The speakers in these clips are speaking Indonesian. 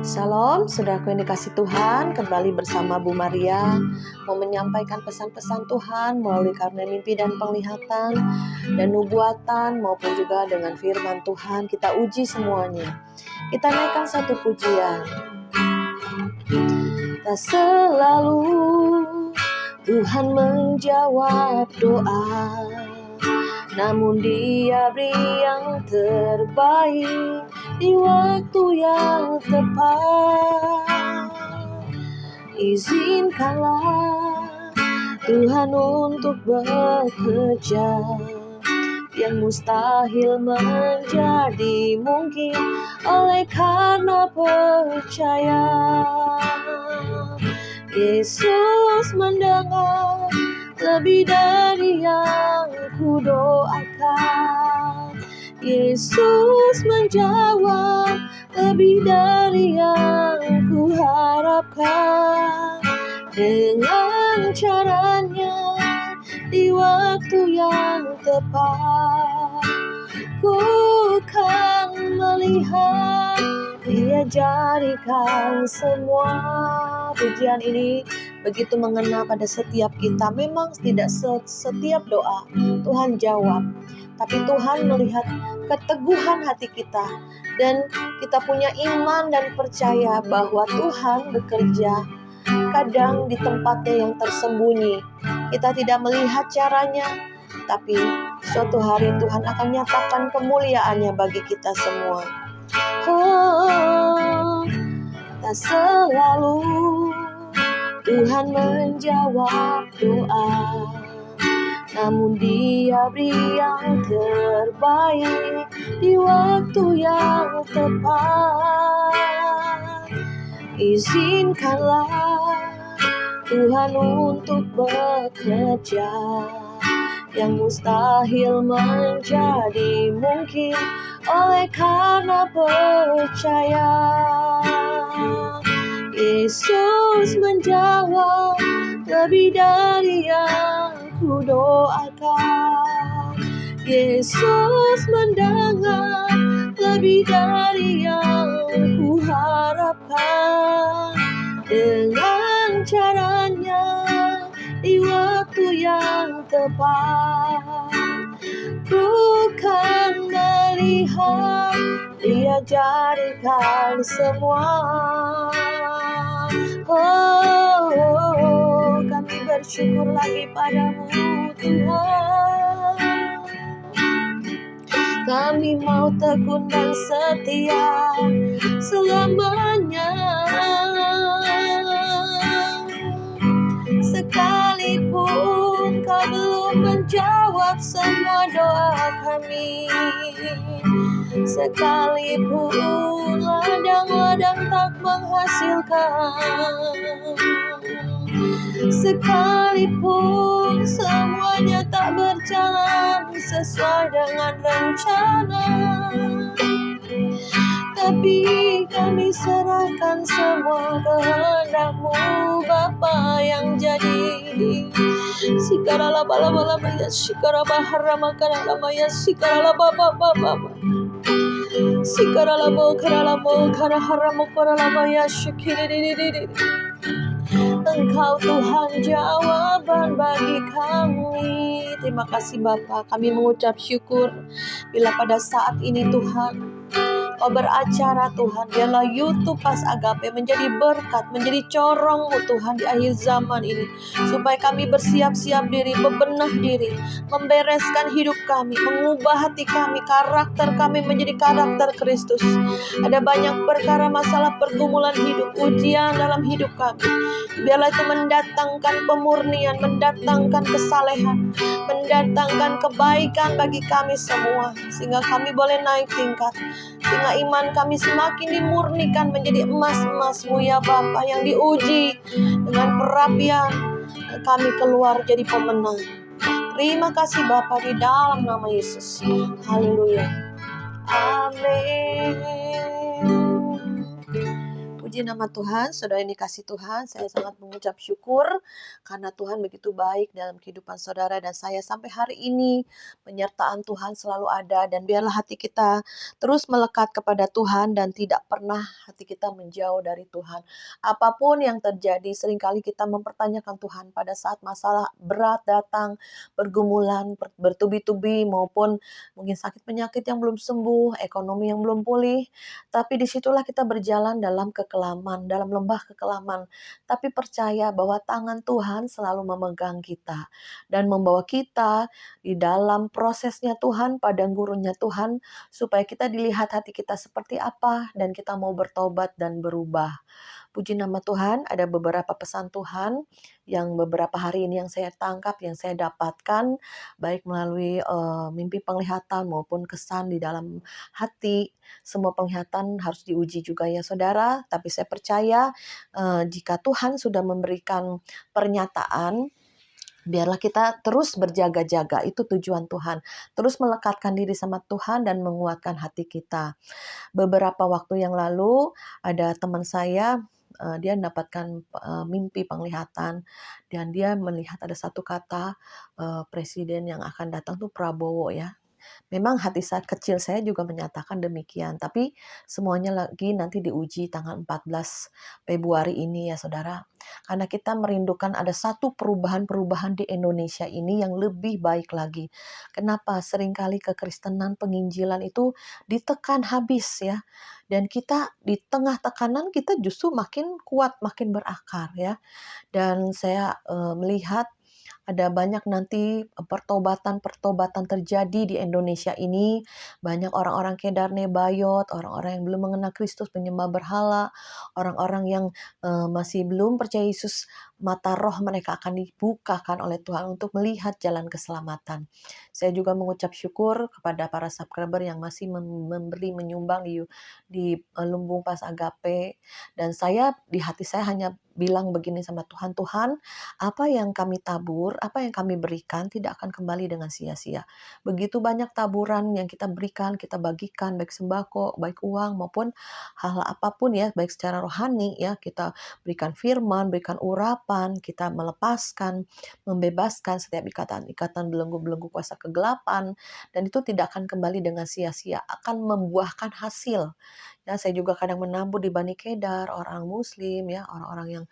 Shalom, saudaraku yang dikasih Tuhan, kembali bersama Bu Maria mau menyampaikan pesan-pesan Tuhan melalui karunia mimpi dan penglihatan dan nubuatan maupun juga dengan firman Tuhan. Kita uji semuanya. Kita naikkan satu pujian. Tak selalu Tuhan menjawab doa, namun Dia beri yang terbaik di waktu yang tepat. Izinkanlah Tuhan untuk bekerja, yang mustahil menjadi mungkin oleh karena percaya. Yesus mendengar lebih dari yang kudoakan. Yesus menjawab lebih dari yang kuharapkan. Dengan caranya di waktu yang tepat, ku kan melihat Dia jadikan semua. Pujian ini begitu mengena pada setiap kita. Memang tidak setiap doa Tuhan jawab, tapi Tuhan melihat keteguhan hati kita, dan kita punya iman dan percaya bahwa Tuhan bekerja kadang di tempatnya yang tersembunyi. Kita tidak melihat caranya, tapi suatu hari Tuhan akan nyatakan kemuliaannya bagi kita semua. Tak selalu Tuhan menjawab doa, namun Dia beri yang terbaik di waktu yang tepat. Izinkanlah Tuhan untuk bekerja, yang mustahil menjadi mungkin oleh karena percaya. Yesus menjawab lebih dari yang kudoakan. Yesus mendengar lebih dari yang kuharapkan. Dengan caranya di waktu yang tepat, ku kan melihat Dia jadikan semua. Kami bersyukur lagi padamu Tuhan. Kami mau tekun dan setia selamanya. Sekalipun Kau belum menjawab semua doa kami, sekalipun ladang-ladang tak menghasilkan, sekalipun semuanya tak berjalan sesuai dengan rencana, tapi kami serahkan semua kehendak-Mu Bapa yang jadi. Sikarala bala ya sikara bahara makarala maya sikarala baba sikarala mo kara haramo karala maya shikiri. Engkau Tuhan jawaban bagi kami. Terima kasih Bapa, kami mengucap syukur bila pada saat ini Tuhan Kau beracara Tuhan, biarlah YouTube Pas Agape menjadi berkat, menjadi corong-Mu Tuhan di akhir zaman ini, supaya kami bersiap-siap diri, bebenah diri, membereskan hidup kami, mengubah hati kami, karakter kami menjadi karakter Kristus. Ada banyak perkara masalah pergumulan hidup, ujian dalam hidup kami. Biarlah itu mendatangkan pemurnian, mendatangkan kesalehan, mendatangkan kebaikan bagi kami semua, sehingga kami boleh naik tingkat, sehingga iman kami semakin dimurnikan menjadi emas-emas-Mu ya Bapa, yang diuji dengan perapian, kami keluar jadi pemenang. Terima kasih Bapa, di dalam nama Yesus. Haleluya. Amin. Puji nama Tuhan, saudara ini kasih Tuhan. Saya sangat mengucap syukur karena Tuhan begitu baik dalam kehidupan saudara dan saya sampai hari ini. Penyertaan Tuhan selalu ada dan biarlah hati kita terus melekat kepada Tuhan dan tidak pernah hati kita menjauh dari Tuhan. Apapun yang terjadi, seringkali kita mempertanyakan Tuhan pada saat masalah berat datang, pergumulan, bertubi-tubi maupun mungkin sakit penyakit yang belum sembuh, ekonomi yang belum pulih. Tapi disitulah kita berjalan dalam kekelaman, dalam lembah kekelaman. Tapi percaya bahwa tangan Tuhan selalu memegang kita dan membawa kita di dalam prosesnya Tuhan, padang gurunnya Tuhan, supaya kita dilihat hati kita seperti apa dan kita mau bertobat dan berubah. Puji nama Tuhan, ada beberapa pesan Tuhan yang beberapa hari ini yang saya tangkap, yang saya dapatkan, baik melalui mimpi penglihatan maupun kesan di dalam hati. Semua penglihatan harus diuji juga ya saudara, tapi saya percaya jika Tuhan sudah memberikan pernyataan, biarlah kita terus berjaga-jaga, itu tujuan Tuhan. Terus melekatkan diri sama Tuhan dan menguatkan hati kita. Beberapa waktu yang lalu ada teman saya, dia mendapatkan mimpi penglihatan dan dia melihat ada satu kata presiden yang akan datang tuh Prabowo ya. Memang hati kecil saya juga menyatakan demikian, tapi semuanya lagi nanti diuji tanggal 14 Februari ini ya saudara. Karena kita merindukan ada satu perubahan-perubahan di Indonesia ini yang lebih baik lagi. Kenapa? Seringkali kekristenan penginjilan itu ditekan habis ya. Dan kita di tengah tekanan kita justru makin kuat, makin berakar ya. Dan saya melihat ada banyak nanti pertobatan-pertobatan terjadi di Indonesia ini. Banyak orang-orang kedar nebayot, orang-orang yang belum mengenal Kristus, penyembah berhala, orang-orang yang masih belum percaya Yesus, mata roh mereka akan dibukakan oleh Tuhan untuk melihat jalan keselamatan. Saya juga mengucap syukur kepada para subscriber yang masih memberi menyumbang di Lumbung Pas Agape. Dan saya di hati saya hanya bilang begini sama Tuhan, Tuhan, apa yang kami tabur, apa yang kami berikan tidak akan kembali dengan sia-sia. Begitu banyak taburan yang kita berikan, kita bagikan, baik sembako, baik uang maupun hal-hal apapun ya, baik secara rohani ya, kita berikan firman, berikan urapan, kita melepaskan, membebaskan setiap ikatan-ikatan belenggu-belenggu kuasa kegelapan, dan itu tidak akan kembali dengan sia-sia, akan membuahkan hasil. Ya, saya juga kadang menabur di Bani Kedar, orang muslim ya, orang-orang yang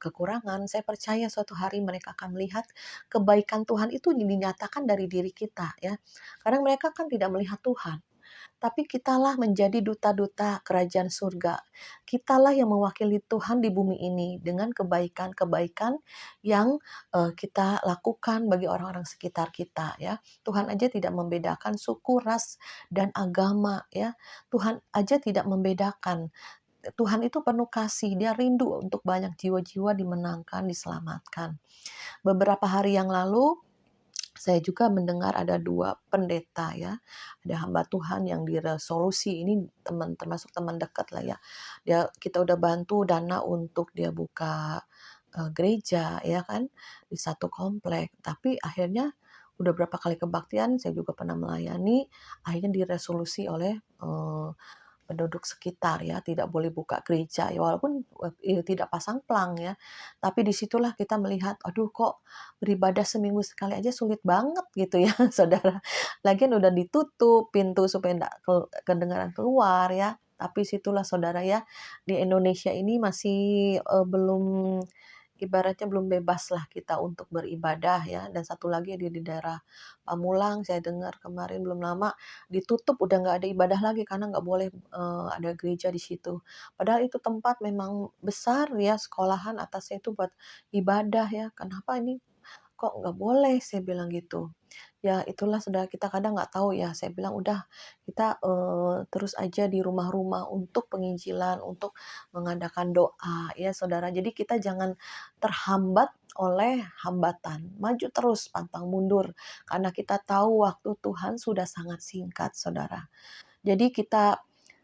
kekurangan. Saya percaya suatu hari mereka akan melihat kebaikan Tuhan itu dinyatakan dari diri kita ya. Kadang mereka kan tidak melihat Tuhan, tapi kitalah menjadi duta-duta kerajaan surga. Kitalah yang mewakili Tuhan di bumi ini dengan kebaikan-kebaikan yang kita lakukan bagi orang-orang sekitar kita ya. Tuhan aja tidak membedakan suku, ras, dan agama ya. Tuhan aja tidak membedakan. Tuhan itu penuh kasih, dia rindu untuk banyak jiwa-jiwa dimenangkan, diselamatkan. Beberapa hari yang lalu saya juga mendengar ada 2 pendeta ya, ada hamba Tuhan yang diresolusi, ini termasuk teman dekat lah ya. Kita udah bantu dana untuk dia buka gereja ya kan, di satu komplek. Tapi akhirnya udah berapa kali kebaktian, saya juga pernah melayani, akhirnya diresolusi oleh penduduk sekitar ya, tidak boleh buka gereja ya, walaupun tidak pasang plang ya, tapi disitulah kita melihat, aduh kok beribadah seminggu sekali aja sulit banget gitu ya saudara. Lagian udah ditutup pintu supaya enggak kedengaran keluar ya, tapi situlah saudara ya, di Indonesia ini masih belum, ibaratnya belum bebas lah kita untuk beribadah ya. Dan satu lagi di daerah Pamulang saya dengar kemarin belum lama ditutup, udah nggak ada ibadah lagi karena nggak boleh ada gereja di situ. Padahal itu tempat memang besar ya, sekolahan atasnya itu buat ibadah ya. Kenapa ini kok nggak boleh? Saya bilang gitu. Ya itulah saudara, kita kadang nggak tahu ya, saya bilang udah kita terus aja di rumah-rumah untuk penginjilan, untuk mengadakan doa ya saudara. Jadi kita jangan terhambat oleh hambatan, maju terus pantang mundur, karena kita tahu waktu Tuhan sudah sangat singkat saudara. Jadi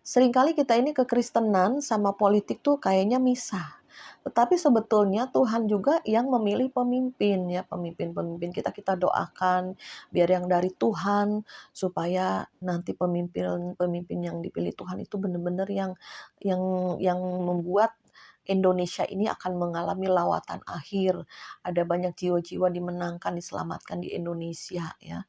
seringkali kita ini kekristenan sama politik tuh kayaknya misah. Tetapi sebetulnya Tuhan juga yang memilih pemimpin ya, pemimpin-pemimpin kita doakan biar yang dari Tuhan, supaya nanti pemimpin-pemimpin yang dipilih Tuhan itu benar-benar yang yang membuat Indonesia ini akan mengalami lawatan akhir. Ada banyak jiwa-jiwa dimenangkan, diselamatkan di Indonesia ya.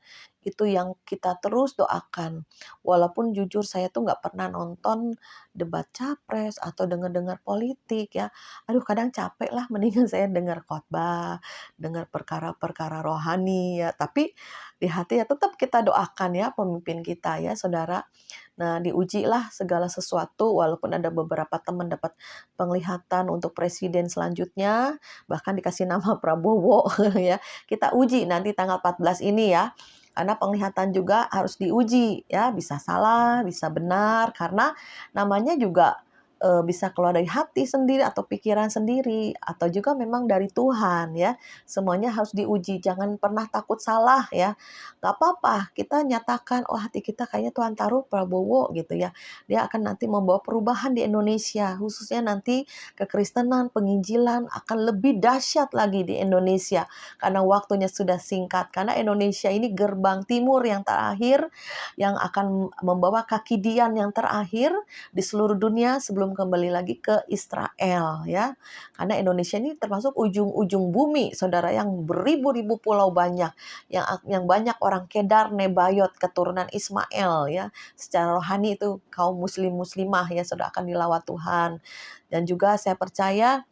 Itu yang kita terus doakan. Walaupun jujur saya tuh nggak pernah nonton debat capres atau dengar-dengar politik ya. Aduh kadang capek lah, mendingan saya dengar khotbah, dengar perkara-perkara rohani ya. Tapi di hati ya tetap kita doakan ya pemimpin kita ya saudara. Nah diujilah segala sesuatu, walaupun ada beberapa teman dapat penglihatan untuk presiden selanjutnya, bahkan dikasih nama Prabowo ya. Kita uji nanti tanggal 14 ini ya. Karena penglihatan juga harus diuji ya, bisa salah, bisa benar, karena namanya juga bisa keluar dari hati sendiri atau pikiran sendiri, atau juga memang dari Tuhan ya. Semuanya harus diuji, jangan pernah takut salah ya. Gak apa-apa, kita nyatakan, oh hati kita kayaknya Tuhan taruh Prabowo gitu ya. Dia akan nanti membawa perubahan di Indonesia, khususnya nanti kekristenan, penginjilan akan lebih dahsyat lagi di Indonesia. Karena waktunya sudah singkat, karena Indonesia ini gerbang timur yang terakhir, yang akan membawa kaki Dian yang terakhir di seluruh dunia sebelum kembali lagi ke Israel ya. Karena Indonesia ini termasuk ujung-ujung bumi, saudara, yang beribu-ribu pulau banyak, yang banyak orang Kedar, Nebayot, keturunan Ismail ya. Secara rohani itu kaum muslimah ya, sudah akan dilawat Tuhan. Dan juga saya percaya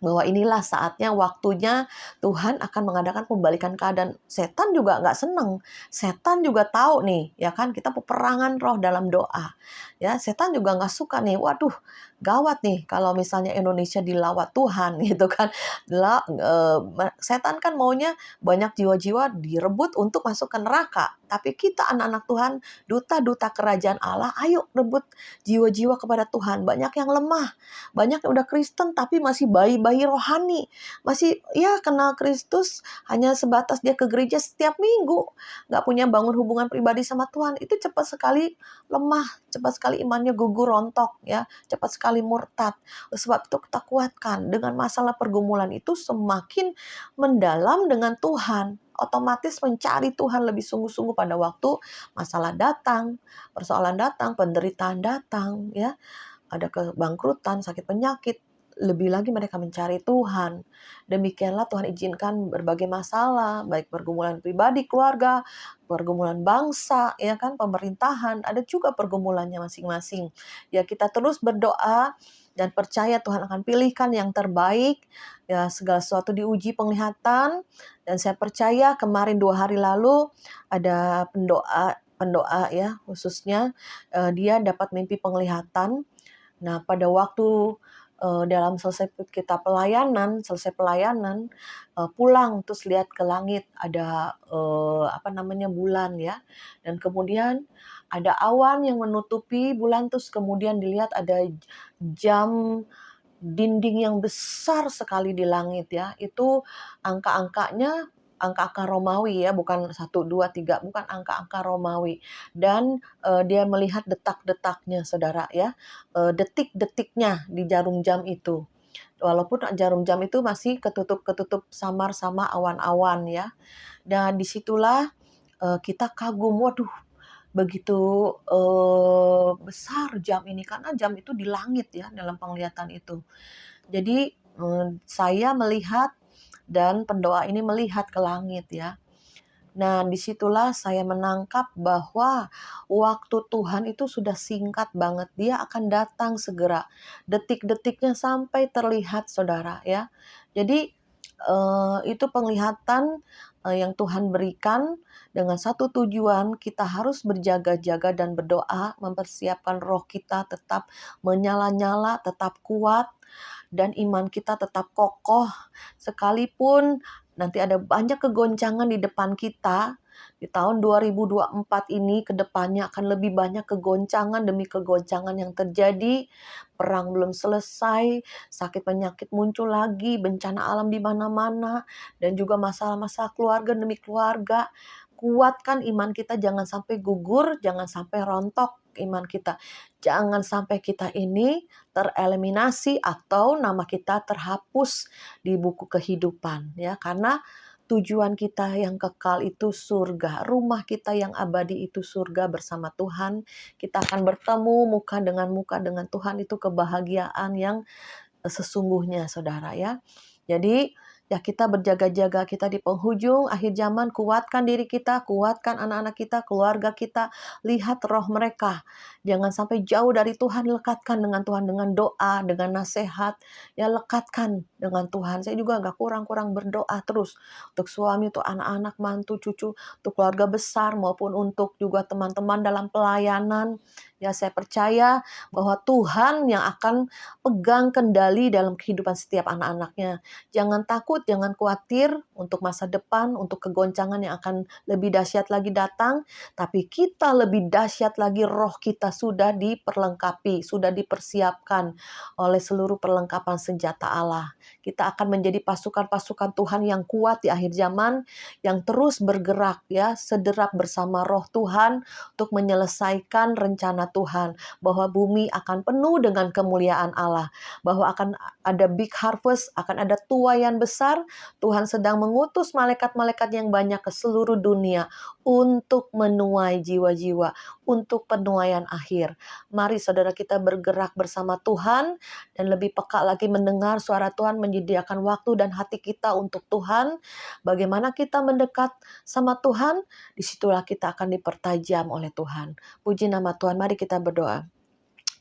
bahwa inilah saatnya, waktunya Tuhan akan mengadakan pembalikan keadaan. Setan juga nggak seneng. Setan juga tahu nih, ya kan, kita peperangan roh dalam doa. Ya, setan juga nggak suka nih, waduh, gawat nih kalau misalnya Indonesia dilawat Tuhan gitu kan. Setan kan maunya banyak jiwa-jiwa direbut untuk masuk ke neraka. Tapi kita anak-anak Tuhan, duta-duta kerajaan Allah, ayo rebut jiwa-jiwa kepada Tuhan. Banyak yang lemah, banyak yang udah Kristen tapi masih bayi-bayi rohani. Masih ya kenal Kristus hanya sebatas dia ke gereja setiap minggu. Gak punya bangun hubungan pribadi sama Tuhan. Itu cepat sekali lemah, cepat sekali imannya gugur rontok ya. Cepat sekali murtad. Sebab itu kita kuatkan, dengan masalah pergumulan itu semakin mendalam dengan Tuhan, otomatis mencari Tuhan lebih sungguh-sungguh pada waktu masalah datang, persoalan datang, penderitaan datang ya. Ada kebangkrutan, sakit penyakit, lebih lagi mereka mencari Tuhan. Demikianlah Tuhan izinkan berbagai masalah, baik pergumulan pribadi, keluarga, pergumulan bangsa, ya kan, pemerintahan, ada juga pergumulannya masing-masing. Ya kita terus berdoa dan percaya Tuhan akan pilihkan yang terbaik. Ya segala sesuatu diuji penglihatan, dan saya percaya kemarin 2 hari lalu ada pendoa ya, khususnya dia dapat mimpi penglihatan. Nah, pada waktu dalam selesai pelayanan, pulang terus lihat ke langit ada bulan ya, dan kemudian ada awan yang menutupi bulan, terus kemudian dilihat ada jam dinding yang besar sekali di langit ya. Itu angka-angkanya angka-angka Romawi ya, bukan 1, 2, 3, bukan angka-angka Romawi. Dan dia melihat detak-detaknya saudara ya, detik-detiknya di jarum jam itu. Walaupun jarum jam itu masih ketutup samar sama awan-awan ya. Dan disitulah kita kagum, waduh begitu besar jam ini, karena jam itu di langit ya dalam penglihatan itu. Jadi saya melihat dan pendoa ini melihat ke langit ya. Nah, disitulah saya menangkap bahwa waktu Tuhan itu sudah singkat banget. Dia akan datang segera. Detik-detiknya sampai terlihat, saudara ya. Jadi itu penglihatan yang Tuhan berikan dengan satu tujuan, kita harus berjaga-jaga dan berdoa, mempersiapkan roh kita tetap menyala-nyala, tetap kuat, dan iman kita tetap kokoh. Sekalipun nanti ada banyak kegoncangan di depan kita, di tahun 2024 ini ke depannya akan lebih banyak kegoncangan demi kegoncangan yang terjadi. Perang belum selesai, sakit penyakit muncul lagi, bencana alam di mana-mana, dan juga masalah-masalah keluarga demi keluarga. Kuatkan iman kita, jangan sampai gugur, jangan sampai rontok. iman kita. Jangan sampai kita ini tereliminasi atau nama kita terhapus di buku kehidupan ya, karena tujuan kita yang kekal itu surga, rumah kita yang abadi itu surga bersama Tuhan. Kita akan bertemu muka dengan Tuhan, itu kebahagiaan yang sesungguhnya saudara ya. Jadi ya kita berjaga-jaga, kita di penghujung akhir zaman, kuatkan diri kita, kuatkan anak-anak kita, keluarga kita, lihat roh mereka. Jangan sampai jauh dari Tuhan, lekatkan dengan Tuhan, dengan doa, dengan nasihat, ya lekatkan dengan Tuhan. Saya juga gak kurang-kurang berdoa terus untuk suami, untuk anak-anak, mantu, cucu, untuk keluarga besar maupun untuk juga teman-teman dalam pelayanan. Ya saya percaya bahwa Tuhan yang akan pegang kendali dalam kehidupan setiap anak-anaknya. Jangan takut, jangan khawatir untuk masa depan, untuk kegoncangan yang akan lebih dahsyat lagi datang. Tapi kita lebih dahsyat lagi, roh kita sudah diperlengkapi, sudah dipersiapkan oleh seluruh perlengkapan senjata Allah. Kita akan menjadi pasukan-pasukan Tuhan yang kuat di akhir zaman, yang terus bergerak ya, sederap bersama roh Tuhan untuk menyelesaikan rencana Tuhan, bahwa bumi akan penuh dengan kemuliaan Allah, bahwa akan ada big harvest, akan ada tuaian besar. Tuhan sedang mengutus malaikat-malaikat yang banyak ke seluruh dunia untuk menuai jiwa-jiwa, untuk penuaian akhir. Mari saudara kita bergerak bersama Tuhan dan lebih peka lagi mendengar suara Tuhan, menyediakan waktu dan hati kita untuk Tuhan. Bagaimana kita mendekat sama Tuhan, disitulah kita akan dipertajam oleh Tuhan. Puji nama Tuhan, mari kita berdoa.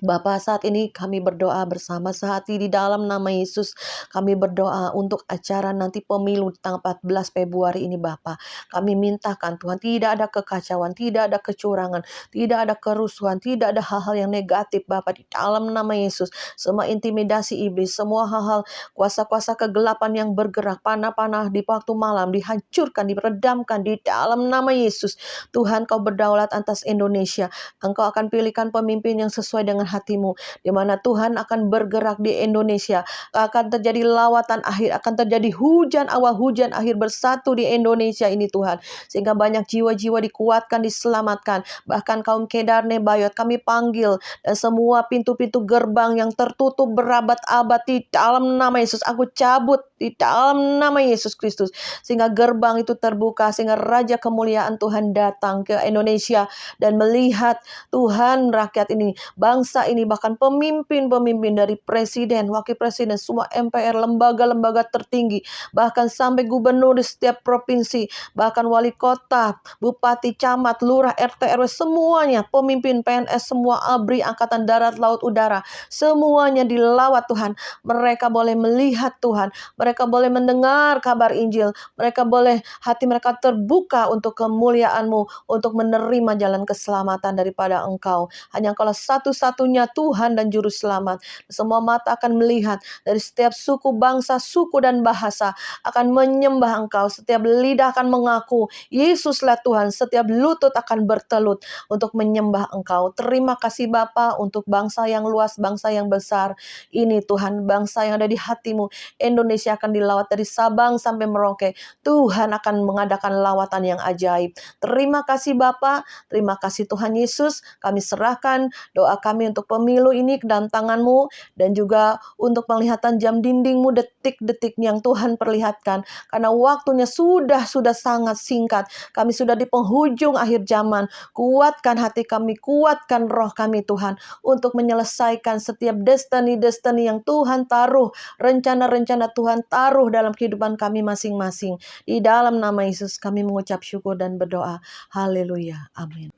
Bapa, saat ini kami berdoa bersama sehati di dalam nama Yesus. Kami berdoa untuk acara nanti pemilu tanggal 14 Februari ini Bapa. Kami mintakan Tuhan, tidak ada kekacauan, tidak ada kecurangan, tidak ada kerusuhan, tidak ada hal-hal yang negatif Bapa, di dalam nama Yesus. Semua intimidasi iblis, semua hal-hal kuasa-kuasa kegelapan yang bergerak, panah-panah di waktu malam dihancurkan, diredamkan di dalam nama Yesus. Tuhan, Kau berdaulat atas Indonesia. Engkau akan pilihkan pemimpin yang sesuai dengan hatimu, di mana Tuhan akan bergerak di Indonesia. Akan terjadi lawatan akhir, akan terjadi hujan awal, hujan akhir bersatu di Indonesia ini Tuhan, sehingga banyak jiwa-jiwa dikuatkan, diselamatkan. Bahkan kaum Kedar Nebayot kami panggil, dan semua pintu-pintu gerbang yang tertutup berabad-abad di dalam nama Yesus aku cabut di dalam nama Yesus Kristus, sehingga gerbang itu terbuka, sehingga Raja kemuliaan Tuhan datang ke Indonesia dan melihat Tuhan rakyat ini, bangsa ini, bahkan pemimpin-pemimpin dari presiden, wakil presiden, semua MPR, lembaga-lembaga tertinggi, bahkan sampai gubernur di setiap provinsi, bahkan wali kota, bupati, camat, lurah, RT, RW, semuanya, pemimpin PNS, semua ABRI, Angkatan Darat, Laut, Udara, semuanya dilawat Tuhan. Mereka boleh melihat Tuhan, mereka boleh mendengar kabar Injil, mereka boleh, hati mereka terbuka untuk kemuliaan-Mu, untuk menerima jalan keselamatan daripada Engkau. Hanya Engkau satu-satunya Tuhan dan Juru Selamat. Semua mata akan melihat, dari setiap suku, bangsa, suku, dan bahasa akan menyembah Engkau. Setiap lidah akan mengaku Yesuslah Tuhan. Setiap lutut akan bertelut untuk menyembah Engkau. Terima kasih Bapa untuk bangsa yang luas, bangsa yang besar ini Tuhan, bangsa yang ada di hati-Mu. Indonesia akan dilawat dari Sabang sampai Merauke. Tuhan akan mengadakan lawatan yang ajaib. Terima kasih Bapa, terima kasih Tuhan Yesus. Kami serahkan doa kami untuk pemilu ini ke dalam tangan-Mu, dan juga untuk penglihatan jam dinding-Mu, detik-detik yang Tuhan perlihatkan. Karena waktunya sudah sangat singkat. Kami sudah di penghujung akhir zaman. Kuatkan hati kami, kuatkan roh kami Tuhan, untuk menyelesaikan setiap destiny yang Tuhan taruh, rencana-rencana Tuhan taruh dalam kehidupan kami masing-masing. Di dalam nama Yesus kami mengucap syukur dan berdoa. Haleluya. Amin.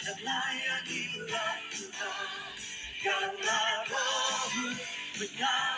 Melayanilah Tuhan, karena Roh-Mu menyala.